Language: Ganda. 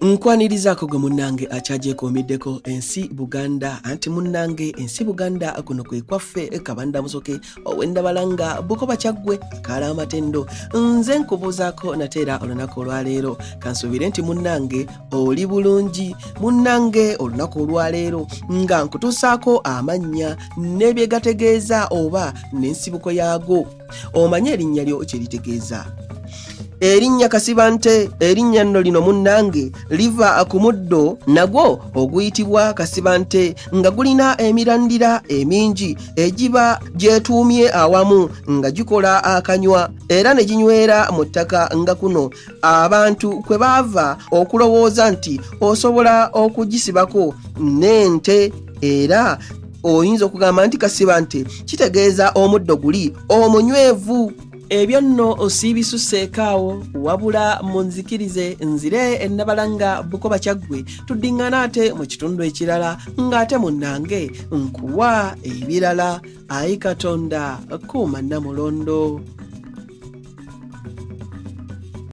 Nkwanirizako gwe munnange akyagyekuumiddeko ensi Buganda anti munnange ensi Buganda kuno kwe kwaffe Kabanda Musoke ow'Endabalanga Bukoba Kyaggwe akaala amatendo. Nze nkubuuzaako nateera olunaku olwaleero kansuubire nti munnange oli bulungi. Munnange olunaku olwaleero nga nkutuusaako amannya n'ebyegategeeza oba n'ensibuko yaago. Omanye erinnya lyo kye litegeeza. Erinnya Kasibante, erinnya nno lino munnange liva ku muddo nagwo oguyitibwa Kasibante nga gulina emirandira emingi egiba gyetuumye awamu nga gikola akanywa era ne ginywera mu ttaka nga kuno abantu kwe baava okulowooza nti osobola okugisibako n'ente era oyinza okugamba nti Kasibante kitegeeza omuddo guli omunywevu. Ebyo nno osiibisuseekaawo wabula munzikirize nzire Endabalanga Bukoba Kyaggwe tuddingana ate mu kitundu ekirala ng'ate munnange nkuwa ebirala. Ayi Katonda kuuma Namulondo.